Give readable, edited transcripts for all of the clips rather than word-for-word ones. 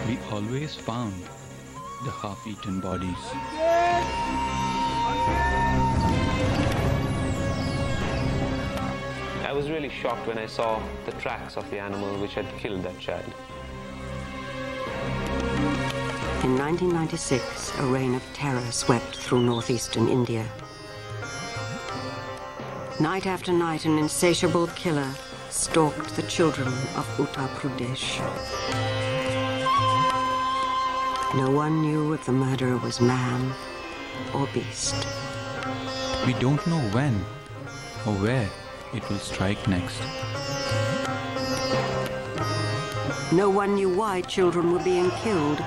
We always found the half-eaten bodies. I was really shocked when I saw the tracks of the animal which had killed that child. In 1996, a reign of terror swept through northeastern India. Night after night, an insatiable killer stalked the children of Uttar Pradesh. No one knew if the murderer was man or beast. We don't know when or where it will strike next. No one knew why children were being killed,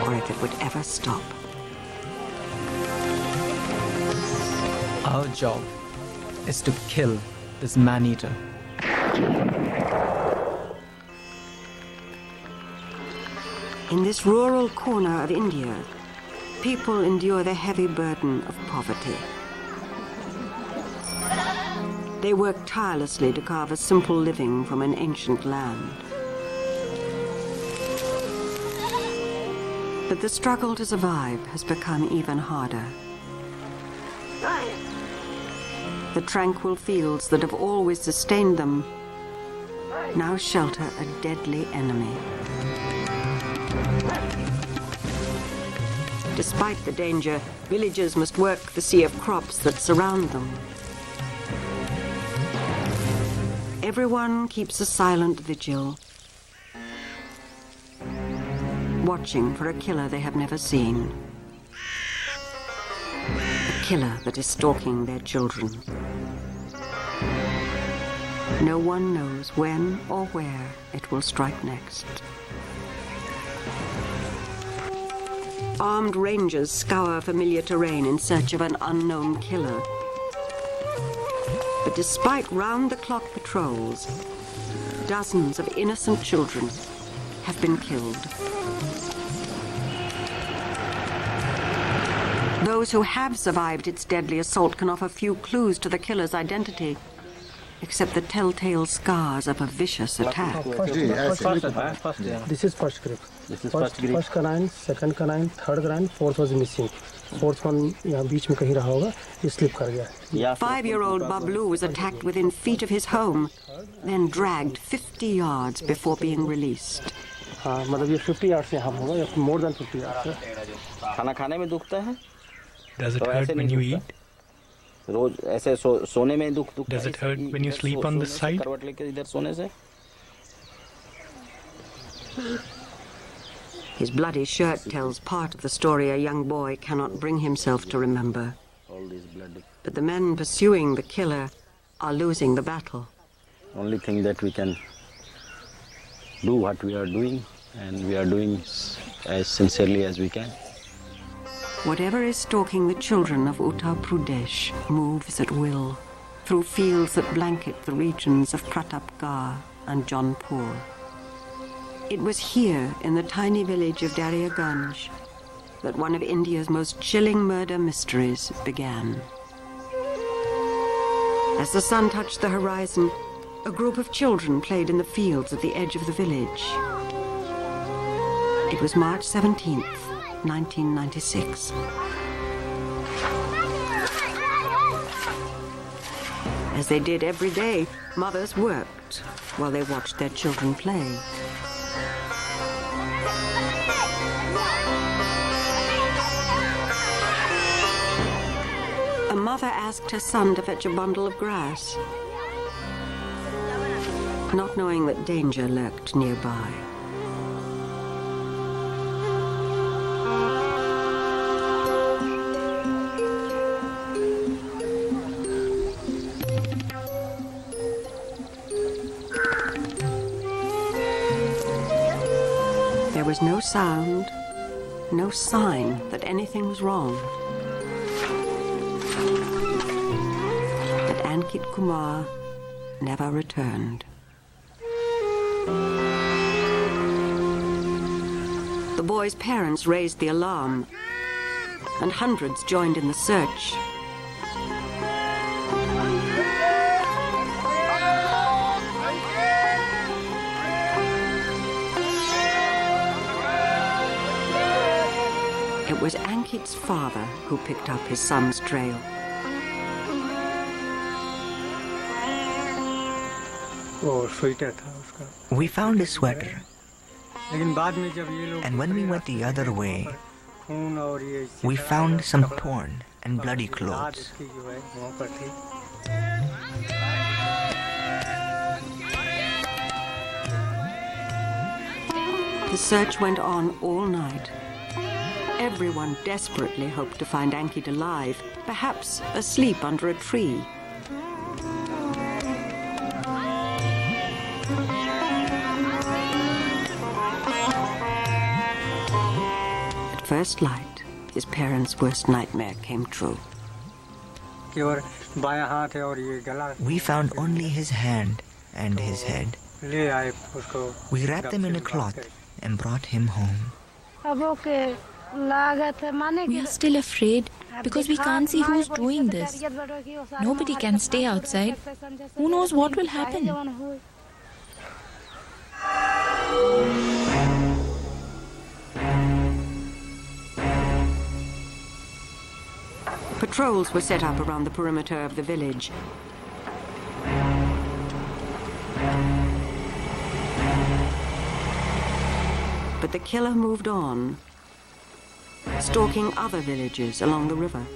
or if it would ever stop. Our job is to kill this man-eater. In this rural corner of India, people endure the heavy burden of poverty. They work tirelessly to carve a simple living from an ancient land. But the struggle to survive has become even harder. The tranquil fields that have always sustained them now shelter a deadly enemy. Despite the danger, villagers must work the sea of crops that surround them. Everyone keeps a silent vigil, watching for a killer they have never seen. A killer that is stalking their children. No one knows when or where it will strike next. Armed rangers scour familiar terrain in search of an unknown killer. But despite round-the-clock patrols, dozens of innocent children have been killed. Those who have survived its deadly assault can offer few clues to the killer's identity, except the telltale scars of a vicious attack. This is first group. First canine, second canine, third canine, fourth was missing. Fourth one यहाँ बीच में कहीं रहा होगा, ये slip कर गया. 5-year-old Bablu was attacked within feet of his home, then dragged 50 yards before being released. हाँ, मतलब ये 50 yards यहाँ होगा, या more than 50 yards. खाना खाने में दुखता है? Does it hurt when you eat? रोज ऐसे सोने में दुख Does it hurt when you sleep on this side? करवट लेके इधर सोने से? His bloody shirt tells part of the story a young boy cannot bring himself to remember. But the men pursuing the killer are losing the battle. Only thing that we can do what we are doing, and we are doing as sincerely as we can. Whatever is stalking the children of Uttar Pradesh moves at will through fields that blanket the regions of Pratapgarh and Jaunpur. It was here, in the tiny village of Daryaganj, that one of India's most chilling murder mysteries began. As the sun touched the horizon, a group of children played in the fields at the edge of the village. It was March 17th, 1996. As they did every day, mothers worked while they watched their children play. A mother asked her son to fetch a bundle of grass, not knowing that danger lurked nearby. There was no sound, no sign that anything was wrong. But Ankit Kumar never returned. The boy's parents raised the alarm, and hundreds joined in the search. it was Ankit's father who picked up his son's trail. We found a sweater, and when we went the other way, we found some torn and bloody clothes. The search went on all night. Everyone desperately hoped to find Ankit alive, perhaps asleep under a tree. At first light, his parents' worst nightmare came true. We found only his hand and his head. We wrapped them in a cloth and brought him home. We are still afraid because we can't see who's doing this. Nobody can stay outside. Who knows what will happen? Patrols were set up around the perimeter of the village. But the killer moved on, stalking other villages along the river.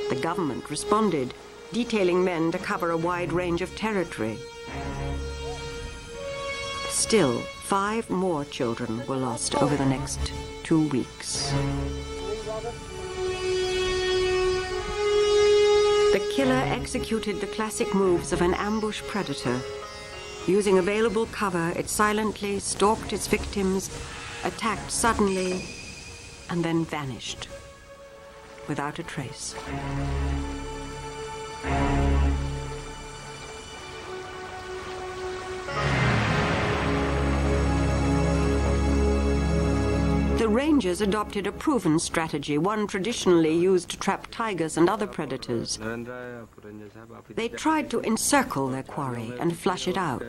The government responded, detailing men to cover a wide range of territory. Still, 5 more children were lost over the next 2 weeks. The killer executed the classic moves of an ambush predator. Using available cover, it silently stalked its victims, attacked suddenly, and then vanished without a trace. The Rangers adopted a proven strategy, one traditionally used to trap tigers and other predators. They tried to encircle their quarry and flush it out.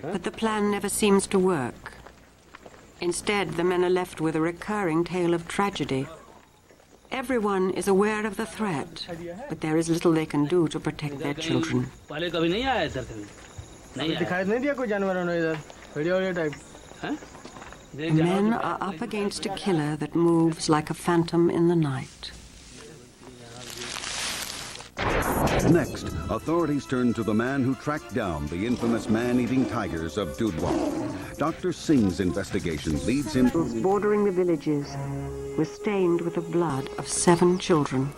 But the plan never seems to work. Instead, the men are left with a recurring tale of tragedy. Everyone is aware of the threat, but there is little they can do to protect their children. Men are up against a killer that moves like a phantom in the night. Next, authorities turn to the man who tracked down the infamous man-eating tigers of Dudhwa. Dr. Singh's investigation leads him... Bordering the villages were stained with the blood of 7 children.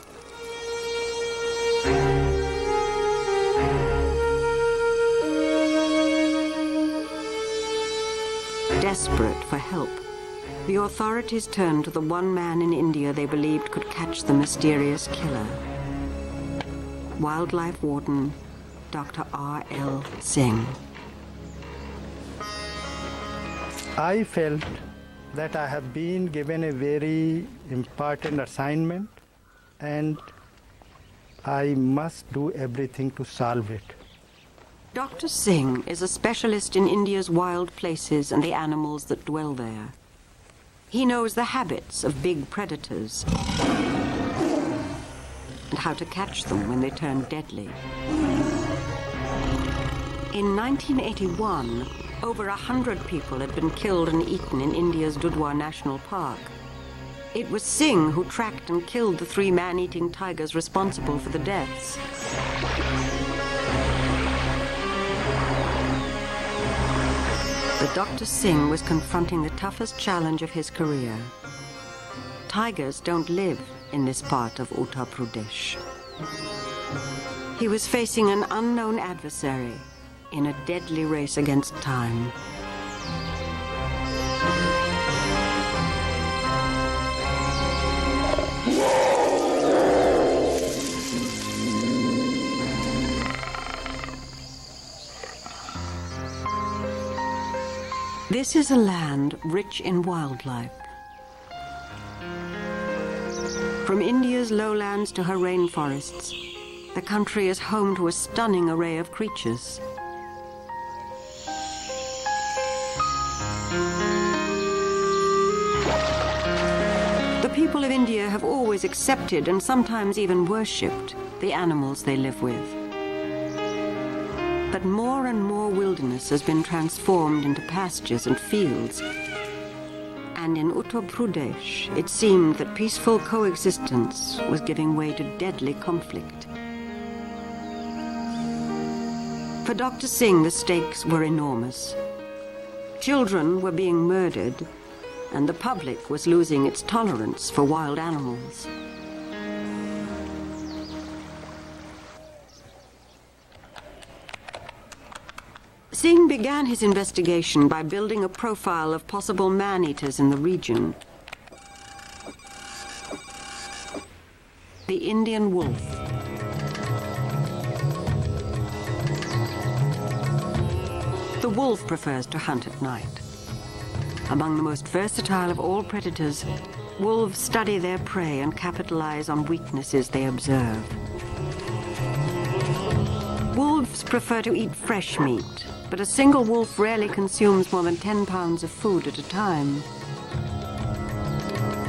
Desperate for help, the authorities turned to the one man in India they believed could catch the mysterious killer. Wildlife warden Dr. R.L. Singh. I felt that I have been given a very important assignment and I must do everything to solve it. Dr. Singh is a specialist in India's wild places and the animals that dwell there. He knows the habits of big predators and how to catch them when they turn deadly. In 1981, over 100 people had been killed and eaten in India's Dudhwa National Park. It was Singh who tracked and killed the 3 man-eating tigers responsible for the deaths. But Dr. Singh was confronting the toughest challenge of his career. Tigers don't live in this part of Uttar Pradesh. He was facing an unknown adversary in a deadly race against time. This is a land rich in wildlife. From India's lowlands to her rainforests, the country is home to a stunning array of creatures. The people of India have always accepted and sometimes even worshipped the animals they live with. But more and more wilderness has been transformed into pastures and fields. And in Uttar Pradesh, it seemed that peaceful coexistence was giving way to deadly conflict. For Dr. Singh, the stakes were enormous. Children were being murdered, and the public was losing its tolerance for wild animals. Singh began his investigation by building a profile of possible man-eaters in the region. The Indian wolf. The wolf prefers to hunt at night. Among the most versatile of all predators, wolves study their prey and capitalize on weaknesses they observe. Wolves prefer to eat fresh meat, but a single wolf rarely consumes more than 10 pounds of food at a time.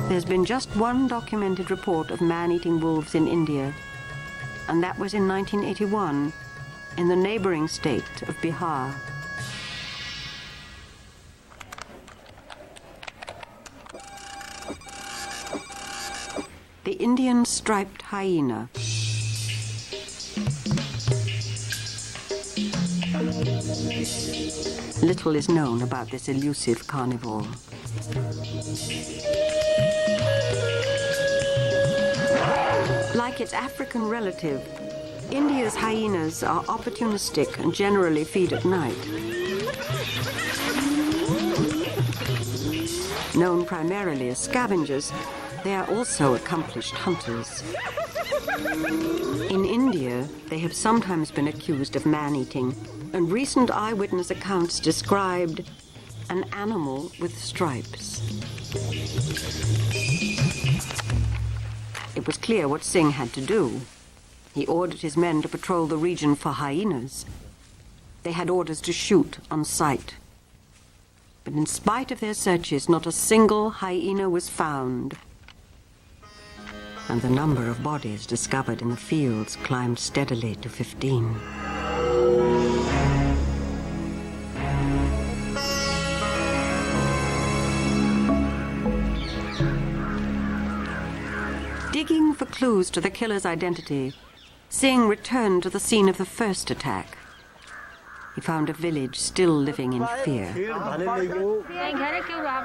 There's been just one documented report of man-eating wolves in India, and that was in 1981 in the neighboring state of Bihar. The Indian striped hyena. Little is known about this elusive carnivore. Like its African relative, India's hyenas are opportunistic and generally feed at night. Known primarily as scavengers, they are also accomplished hunters. In India, they have sometimes been accused of man-eating, and recent eyewitness accounts described an animal with stripes. It was clear what Singh had to do. He ordered his men to patrol the region for hyenas. They had orders to shoot on sight. But in spite of their searches, not a single hyena was found. And the number of bodies discovered in the fields climbed steadily to 15. Digging for clues to the killer's identity, Singh returned to the scene of the first attack. He found a village still living in fear.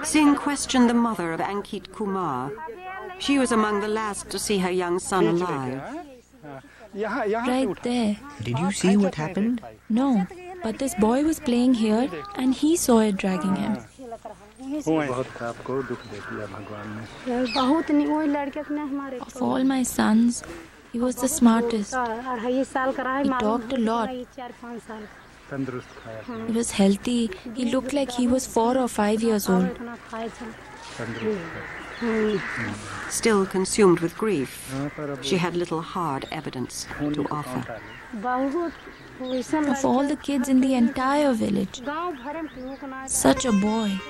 Singh questioned the mother of Ankit Kumar. She was among the last to see her young son alive. Right there. Did you see what happened? No, but this boy was playing here and he saw it dragging him. Of all my sons, he was the smartest. He talked a lot. He was healthy. He looked like he was 4 or 5 years old. Still consumed with grief, she had little hard evidence to offer. Of all the kids in the entire village, such a boy.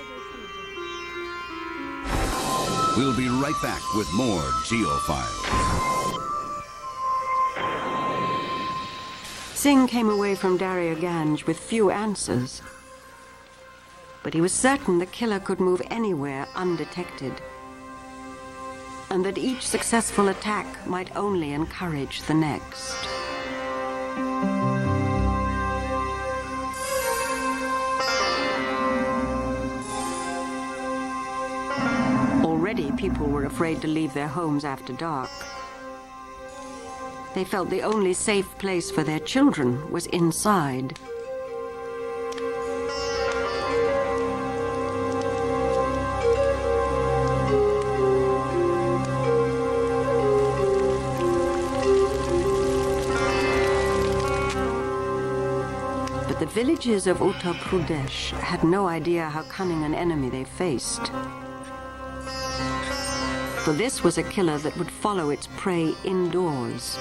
We'll be right back with more Geofiles. Singh came away from Darya Ganj with few answers. But he was certain the killer could move anywhere undetected, and that each successful attack might only encourage the next. Already people were afraid to leave their homes after dark. They felt the only safe place for their children was inside. But the villages of Uttar Pradesh had no idea how cunning an enemy they faced. For this was a killer that would follow its prey indoors.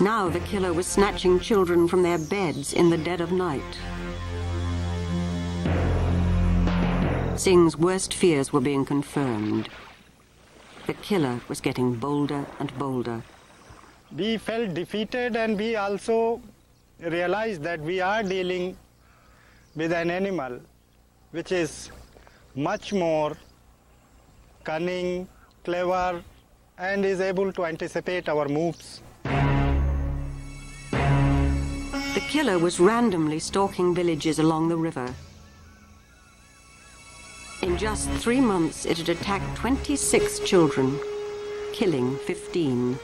Now the killer was snatching children from their beds in the dead of night. Singh's worst fears were being confirmed. The killer was getting bolder and bolder. We felt defeated, and we also realized that we are dealing with an animal which is much more cunning, clever, and is able to anticipate our moves. The killer was randomly stalking villages along the river. In just 3 months, it had attacked 26 children, killing 15.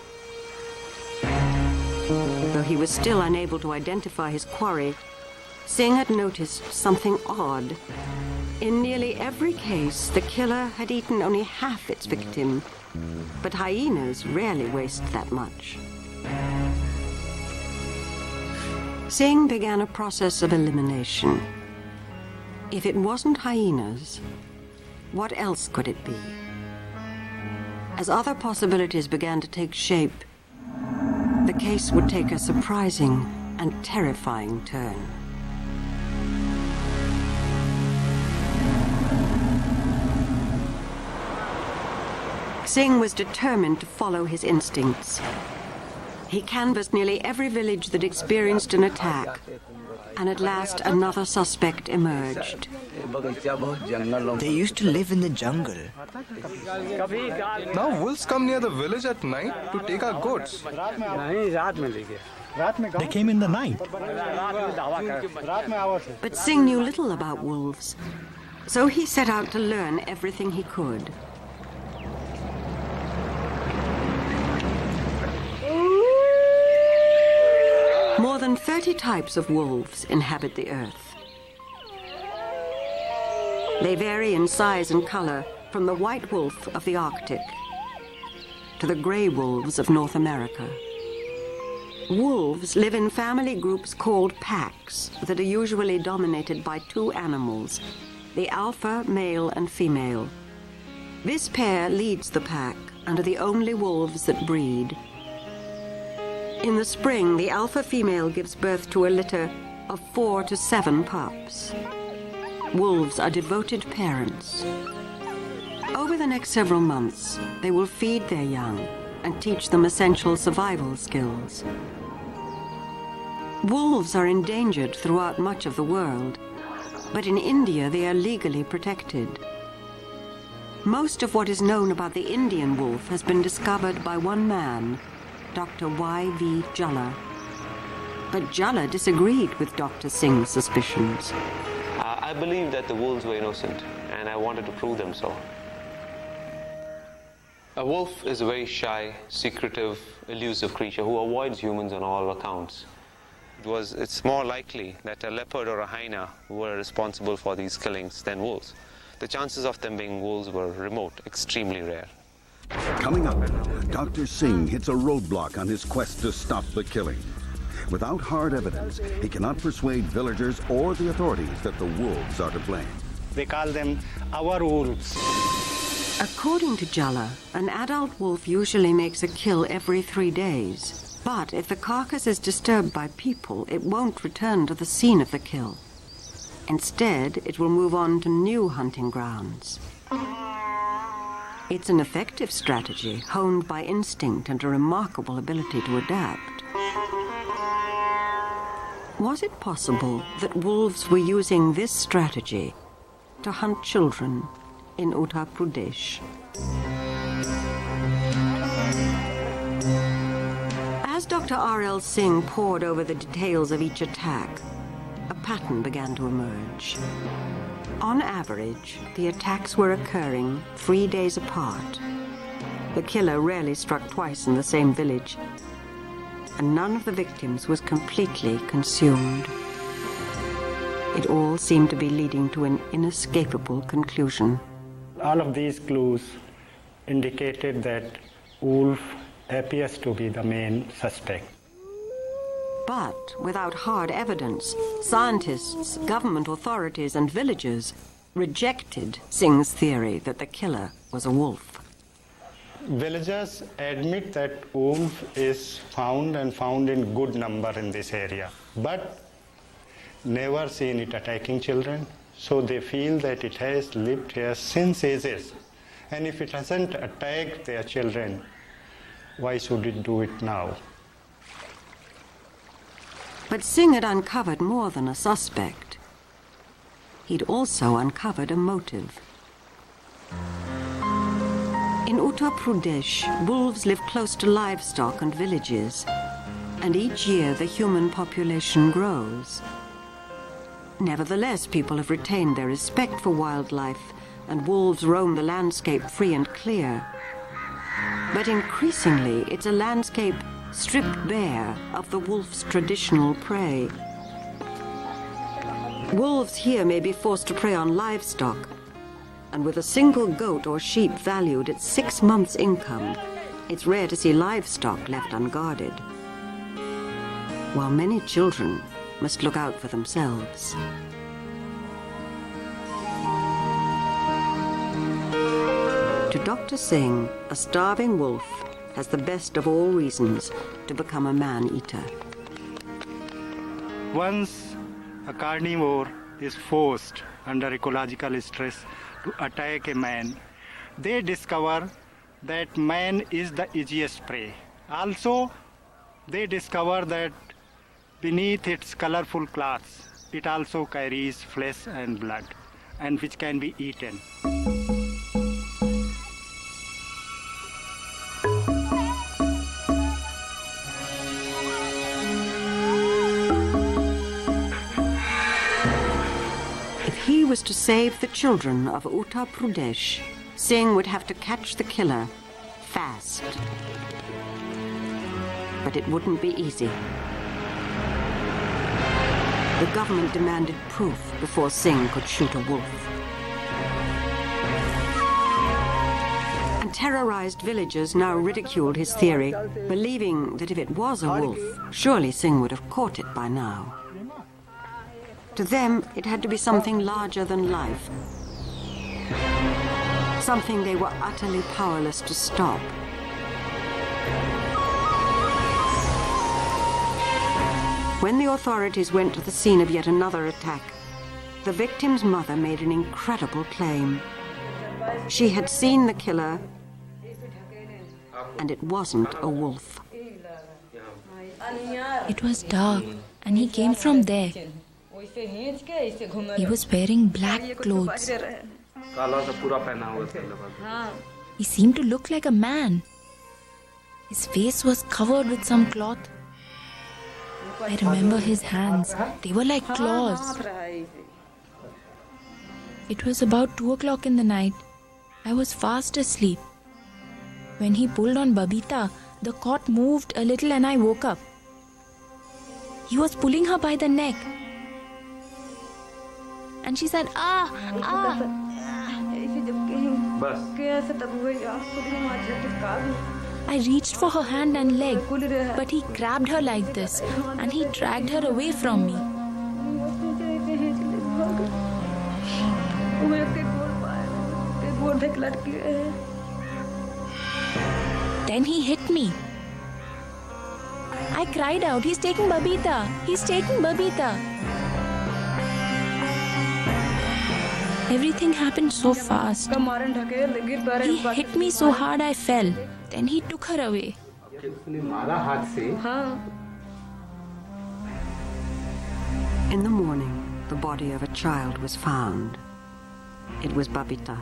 Though he was still unable to identify his quarry, Singh had noticed something odd. In nearly every case, the killer had eaten only half its victim, but hyenas rarely waste that much. Singh began a process of elimination. If it wasn't hyenas, what else could it be? As other possibilities began to take shape, the case would take a surprising and terrifying turn. Singh was determined to follow his instincts. He canvassed nearly every village that experienced an attack, and at last another suspect emerged. They used to live in the jungle. Now wolves come near the village at night to take our goods. They came in the night. But Singh knew little about wolves, so he set out to learn everything he could. More than 30 types of wolves inhabit the earth. They vary in size and color, from the white wolf of the Arctic to the gray wolves of North America. Wolves live in family groups called packs that are usually dominated by 2 animals, the alpha male and female. This pair leads the pack and are the only wolves that breed. In the spring, the alpha female gives birth to a litter of 4 to 7 pups. Wolves are devoted parents. Over the next several months, they will feed their young and teach them essential survival skills. Wolves are endangered throughout much of the world, but in India they are legally protected. Most of what is known about the Indian wolf has been discovered by one man, Dr. Y.V. Jalla. But Jalla disagreed with Dr. Singh's suspicions. I believed that the wolves were innocent, and I wanted to prove them so. A wolf is a very shy, secretive, elusive creature who avoids humans on all accounts. It's more likely that a leopard or a hyena were responsible for these killings than wolves. The chances of them being wolves were remote, extremely rare. Coming up, Dr. Singh hits a roadblock on his quest to stop the killing. Without hard evidence, he cannot persuade villagers or the authorities that the wolves are to blame. They call them our wolves. According to Jalla, an adult wolf usually makes a kill every 3 days. But if the carcass is disturbed by people, it won't return to the scene of the kill. Instead, it will move on to new hunting grounds. It's an effective strategy, honed by instinct and a remarkable ability to adapt. Was it possible that wolves were using this strategy to hunt children in Uttar Pradesh? As Dr. R.L. Singh pored over the details of each attack, a pattern began to emerge. On average, the attacks were occurring 3 days apart. The killer rarely struck twice in the same village, and none of the victims was completely consumed. It all seemed to be leading to an inescapable conclusion. All of these clues indicated that wolf appears to be the main suspect. But without hard evidence, scientists, government authorities, and villagers rejected Singh's theory that the killer was a wolf. Villagers admit that wolf is found and found in good number in this area, but never seen it attacking children. So they feel that it has lived here since ages. And if it hasn't attacked their children, why should it do it now? But Singh had uncovered more than a suspect. He'd also uncovered a motive. In Uttar Pradesh, wolves live close to livestock and villages, and each year the human population grows. Nevertheless, people have retained their respect for wildlife, and wolves roam the landscape free and clear. But increasingly, it's a landscape stripped bare of the wolf's traditional prey. Wolves here may be forced to prey on livestock, and with a single goat or sheep valued at 6 months' income, it's rare to see livestock left unguarded. While many children must look out for themselves. To Dr. Singh, a starving wolf has the best of all reasons to become a man-eater. Once a carnivore is forced under ecological stress to attack a man, they discover that man is the easiest prey. Also, they discover that beneath its colorful clothes, it also carries flesh and blood, and which can be eaten. If he was to save the children of Uttar Pradesh, Singh would have to catch the killer fast. But it wouldn't be easy. The government demanded proof before Singh could shoot a wolf. And terrorized villagers now ridiculed his theory, believing that if it was a wolf, surely Singh would have caught it by now. To them, it had to be something larger than life. Something they were utterly powerless to stop. When the authorities went to the scene of yet another attack, the victim's mother made an incredible claim. She had seen the killer, and it wasn't a wolf. It was dark, and he came from there. He was wearing black clothes. He seemed to look like a man. His face was covered with some cloth. I remember his hands. They were like claws. It was about 2 o'clock in the night. I was fast asleep. When he pulled on Babita, the cot moved a little and I woke up. He was pulling her by the neck. And she said, "Ah, ah." I reached for her hand and leg, but he grabbed her like this and he dragged her away from me. Then he hit me. I cried out, "He's taking Babita! He's taking Babita!" Everything happened so fast. He hit me so hard I fell. Then he took her away. In the morning, the body of a child was found. It was Babita.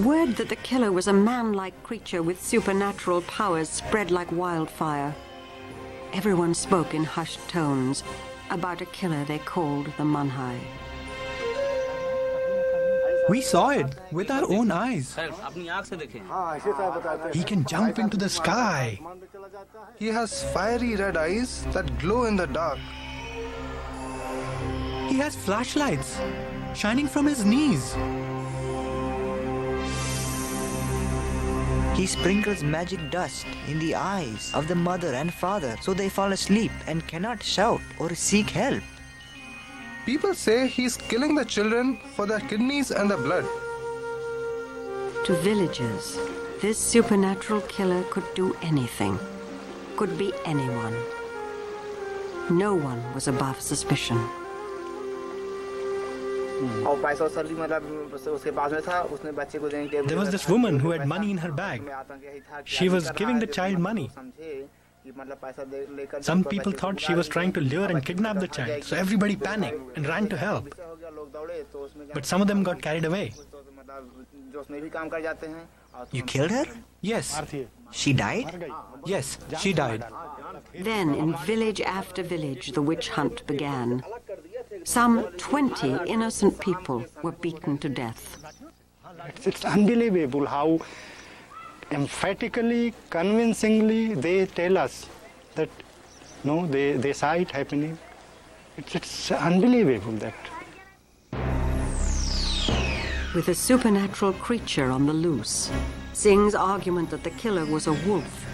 Word that the killer was a man-like creature with supernatural powers spread like wildfire. Everyone spoke in hushed tones about a killer they called the Manhai. We saw it with our own eyes. He can jump into the sky. He has fiery red eyes that glow in the dark. He has flashlights shining from his knees. He sprinkles magic dust in the eyes of the mother and father so they fall asleep and cannot shout or seek help. People say he's killing the children for their kidneys and the blood. To villagers, this supernatural killer could do anything, could be anyone. No one was above suspicion. There was this woman who had money in her bag. She was giving the child money. Some people thought she was trying to lure and kidnap the child, so everybody panicked and ran to help. But some of them got carried away. You killed her? Yes. She died? Yes, she died. Then, in village after village, the witch hunt began. Some 20 innocent people were beaten to death. It's unbelievable how emphatically, convincingly they tell us that no, they saw it happening. It's unbelievable that. With a supernatural creature on the loose, Singh's argument that the killer was a wolf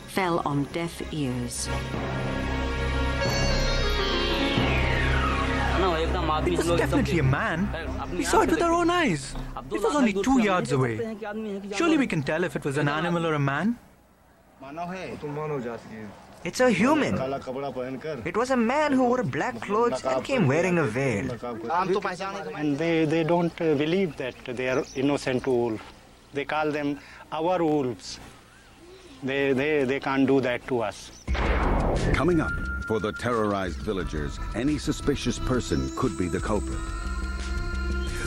fell on deaf ears. It was definitely a man. We saw it with our own eyes. It was only 2 yards away. Surely we can tell if it was an animal or a man. It's a human. It was a man who wore black clothes and came wearing a veil. And they don't believe that they are innocent wolves. They call them our wolves. They can't do that to us. Coming up, for the terrorized villagers, any suspicious person could be the culprit.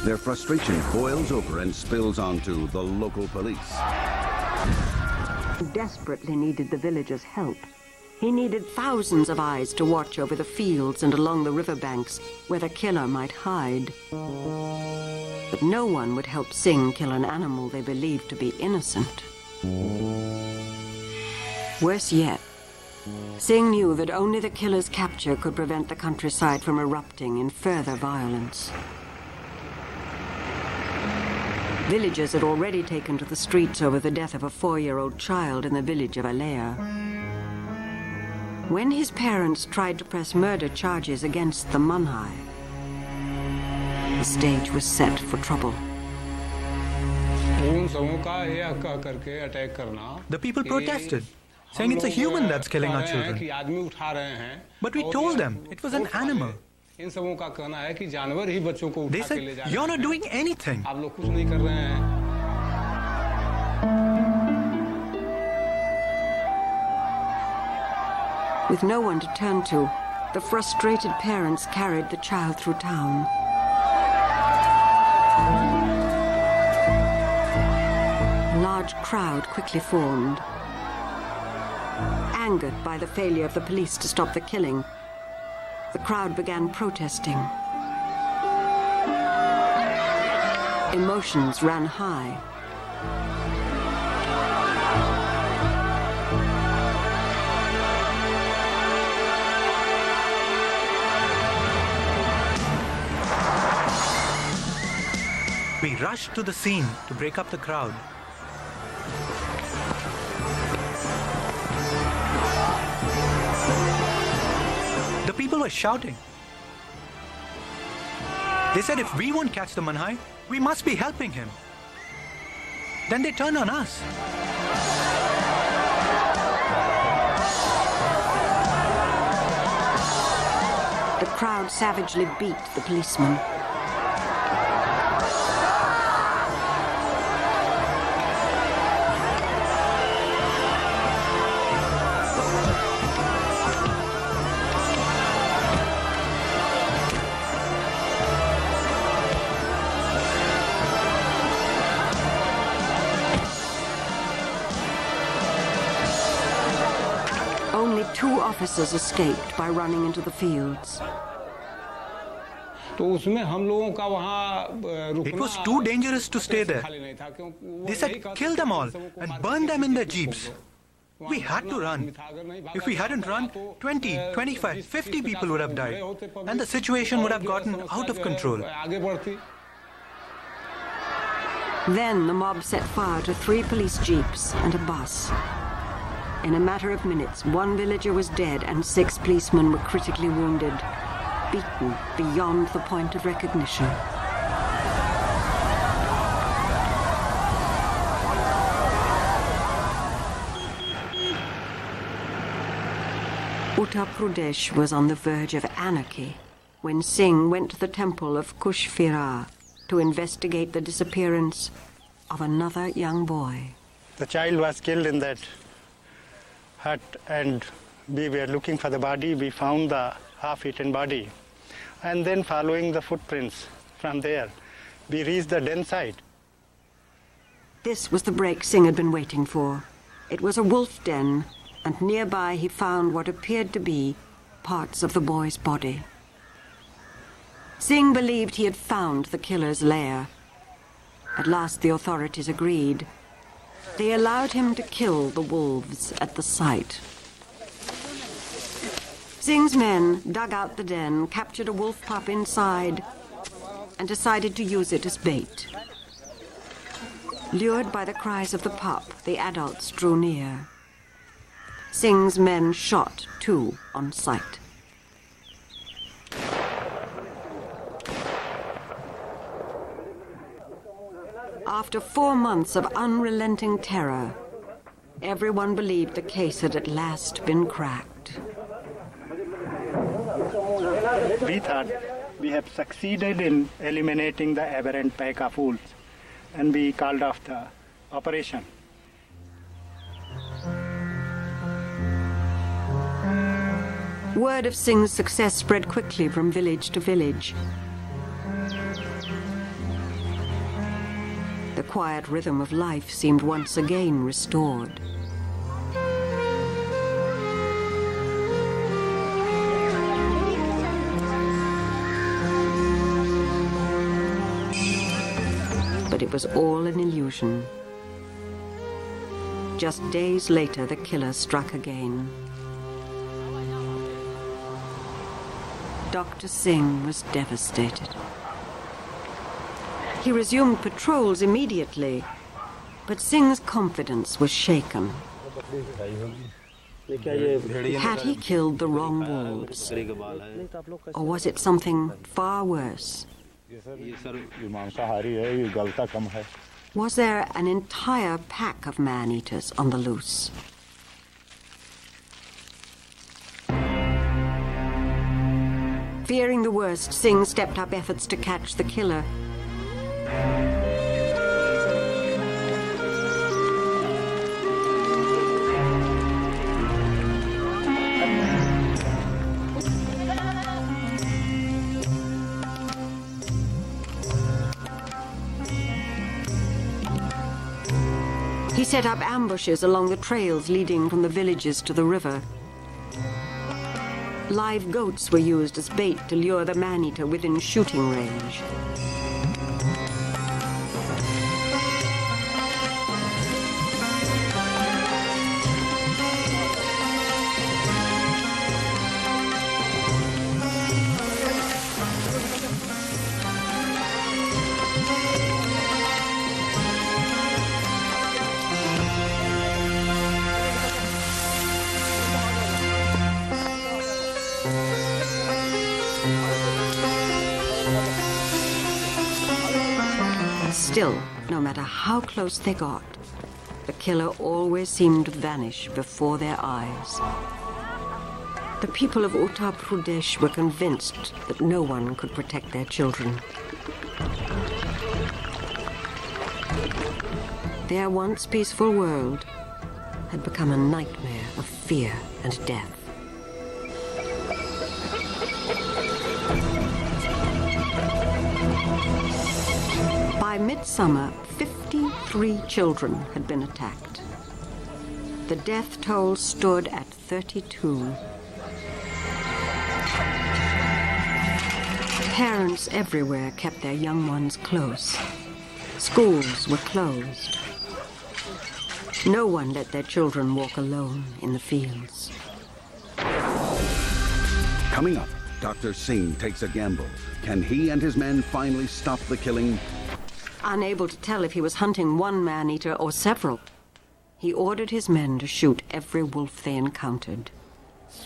Their frustration boils over and spills onto the local police. He desperately needed the villagers' help. He needed thousands of eyes to watch over the fields and along the riverbanks where the killer might hide. But no one would help Singh kill an animal they believed to be innocent. Worse yet, Singh knew that only the killer's capture could prevent the countryside from erupting in further violence. Villagers had already taken to the streets over the death of a 4-year-old child in the village of Alea. When his parents tried to press murder charges against the Manhai, the stage was set for trouble. The people protested, saying it's a human that's killing our children. But we told them it was an animal. They said, you're not doing anything. With no one to turn to, the frustrated parents carried the child through town. A large crowd quickly formed. Angered by the failure of the police to stop the killing, the crowd began protesting. Emotions ran high. We rushed to the scene to break up the crowd. The people were shouting. They said if we won't catch the Manhai, we must be helping him. Then they turned on us. The crowd savagely beat the policeman. Only 2 officers escaped by running into the fields. It was too dangerous to stay there. They said, kill them all and burn them in their jeeps. We had to run. If we hadn't run, 20, 25, 50 people would have died, and the situation would have gotten out of control. Then the mob set fire to 3 police jeeps and a bus. In a matter of minutes, 1 villager was dead and 6 policemen were critically wounded, beaten beyond the point of recognition. Uttar Pradesh was on the verge of anarchy when Singh went to the temple of Kushfira to investigate the disappearance of another young boy. The child was killed in that hut, and we were looking for the body. We found the half-eaten body. And then following the footprints from there, we reached the den site. This was the break Singh had been waiting for. It was a wolf den, and nearby he found what appeared to be parts of the boy's body. Singh believed he had found the killer's lair. At last the authorities agreed. They allowed him to kill the wolves at the site. Singh's men dug out the den, captured a wolf pup inside, and decided to use it as bait. Lured by the cries of the pup, the adults drew near. Singh's men shot 2 on sight. After 4 months of unrelenting terror, everyone believed the case had at last been cracked. We thought we have succeeded in eliminating the aberrant pack of wolves, and we called off the operation. Word of Singh's success spread quickly from village to village. The quiet rhythm of life seemed once again restored. But it was all an illusion. Just days later, the killer struck again. Dr. Singh was devastated. He resumed patrols immediately, but Singh's confidence was shaken. Had he killed the wrong wolves? Or was it something far worse? Was there an entire pack of man-eaters on the loose? Fearing the worst, Singh stepped up efforts to catch the killer. He set up ambushes along the trails leading from the villages to the river. Live goats were used as bait to lure the man-eater within shooting range. Still, no matter how close they got, the killer always seemed to vanish before their eyes. The people of Uttar Pradesh were convinced that no one could protect their children. Their once peaceful world had become a nightmare of fear and death. By midsummer, 53 children had been attacked. The death toll stood at 32. Parents everywhere kept their young ones close. Schools were closed. No one let their children walk alone in the fields. Coming up, Dr. Singh takes a gamble. Can he and his men finally stop the killing? Unable to tell if he was hunting one man-eater or several, he ordered his men to shoot every wolf they encountered.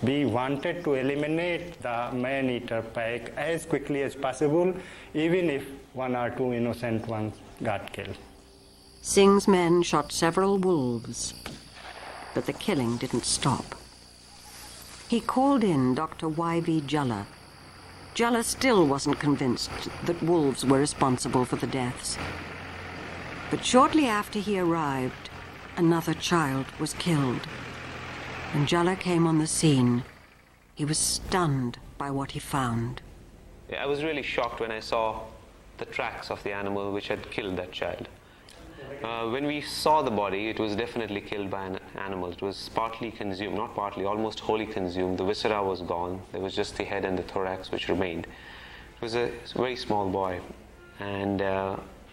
We wanted to eliminate the man-eater pack as quickly as possible, even if 1 or 2 innocent ones got killed. Singh's men shot several wolves, but the killing didn't stop. He called in Dr. Y.V. Jalla. Jalla still wasn't convinced that wolves were responsible for the deaths. But shortly after he arrived, another child was killed. When Jalla came on the scene, he was stunned by what he found. I was really shocked when I saw the tracks of the animal which had killed that child. When we saw the body, it was definitely killed by an animal. It was partly consumed, not partly, almost wholly consumed. The viscera was gone. There was just the head and the thorax which remained. It was a very small boy. And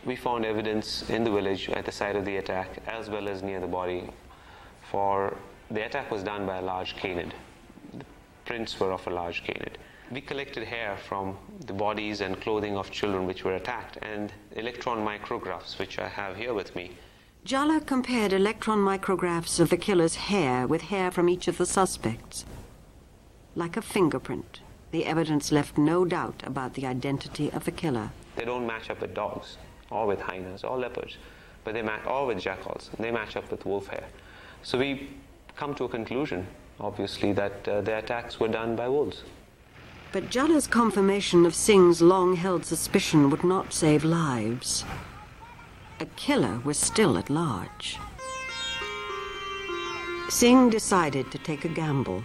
we found evidence in the village at the site of the attack, as well as near the body. For the attack was done by a large canid. The prints were of a large canid. We collected hair from the bodies and clothing of children which were attacked, and electron micrographs, which I have here with me. Jalla compared electron micrographs of the killer's hair with hair from each of the suspects. Like a fingerprint, the evidence left no doubt about the identity of the killer. They don't match up with dogs, or with hyenas, or leopards, but they match, or with jackals. They match up with wolf hair. So we come to a conclusion, obviously, that the attacks were done by wolves. But Jalla's confirmation of Singh's long-held suspicion would not save lives. A killer was still at large. Singh decided to take a gamble.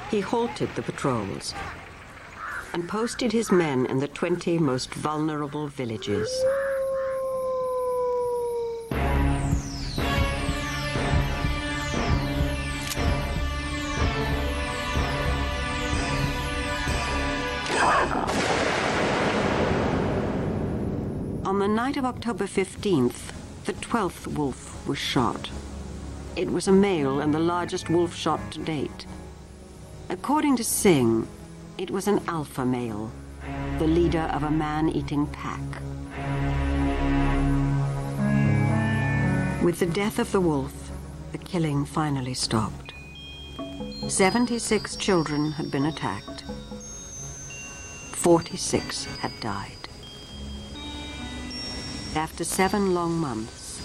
He halted the patrols and posted his men in the 20 most vulnerable villages. On the night of October 15th, the 12th wolf was shot. It was a male and the largest wolf shot to date. According to Singh, it was an alpha male, the leader of a man-eating pack. With the death of the wolf, the killing finally stopped. 76 children had been attacked. 46 had died. After 7 long months,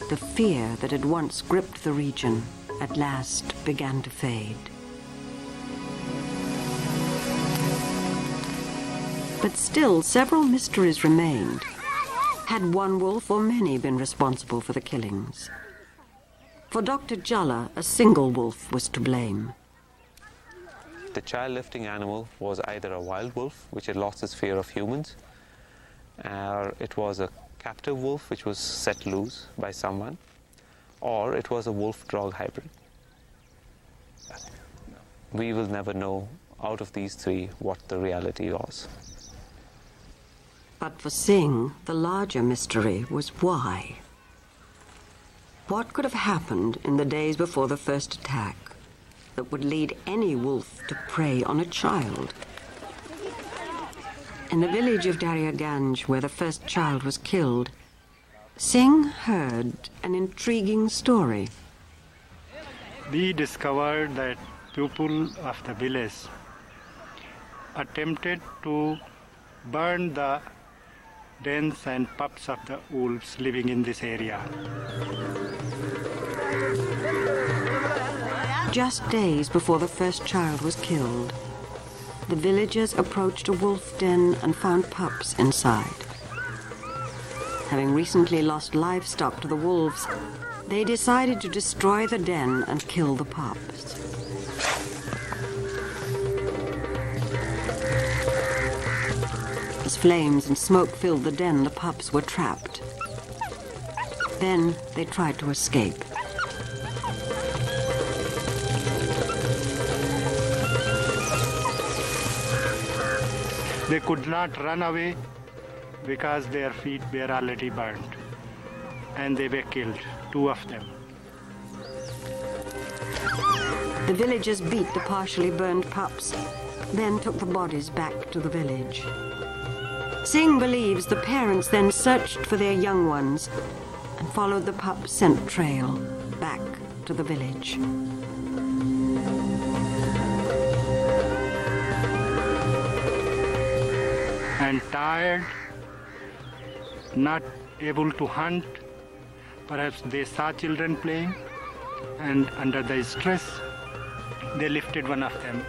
the fear that had once gripped the region at last began to fade. But still, several mysteries remained. Had one wolf or many been responsible for the killings? For Dr. Jalla, a single wolf was to blame. The child-lifting animal was either a wild wolf, which had lost its fear of humans, or it was a captive wolf which was set loose by someone, or it was a wolf-dog hybrid. We will never know out of these 3 what the reality was. But for Singh, the larger mystery was why. What could have happened in the days before the first attack that would lead any wolf to prey on a child? In the village of Daryaganj, where the first child was killed, Singh heard an intriguing story. We discovered that people of the village attempted to burn the dens and pups of the wolves living in this area. Just days before the first child was killed, the villagers approached a wolf den and found pups inside. Having recently lost livestock to the wolves, they decided to destroy the den and kill the pups. As flames and smoke filled the den, the pups were trapped. Then they tried to escape. They could not run away because their feet were already burned, and they were killed, 2 of them. The villagers beat the partially burned pups, then took the bodies back to the village. Singh believes the parents then searched for their young ones and followed the pup scent trail back to the village. And tired, not able to hunt, perhaps they saw children playing, and under the stress, they lifted one of them.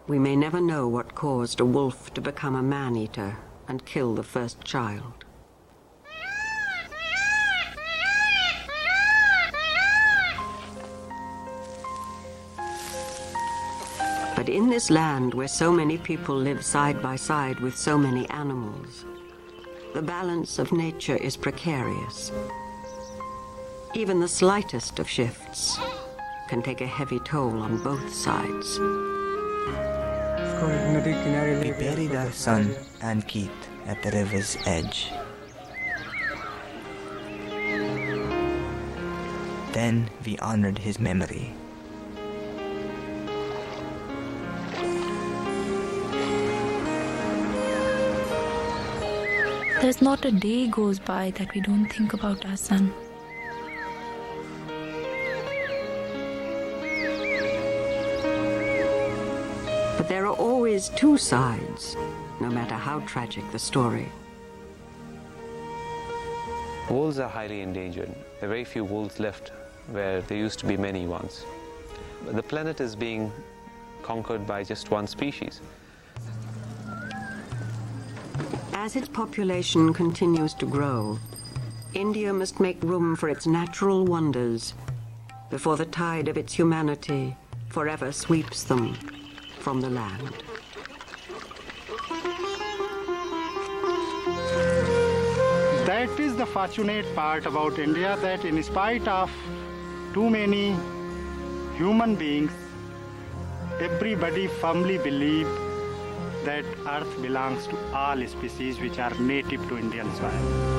We may never know what caused a wolf to become a man-eater and kill the first child. But in this land where so many people live side by side with so many animals, the balance of nature is precarious. Even the slightest of shifts can take a heavy toll on both sides. We buried our son and Keith at the river's edge. Then we honored his memory. There's not a day goes by that we don't think about our son. But there are always two sides, no matter how tragic the story. Wolves are highly endangered. There are very few wolves left where there used to be many once. The planet is being conquered by just one species. As its population continues to grow, India must make room for its natural wonders before the tide of its humanity forever sweeps them from the land. That is the fortunate part about India, that in spite of too many human beings, everybody firmly believes that earth belongs to all species which are native to Indian soil.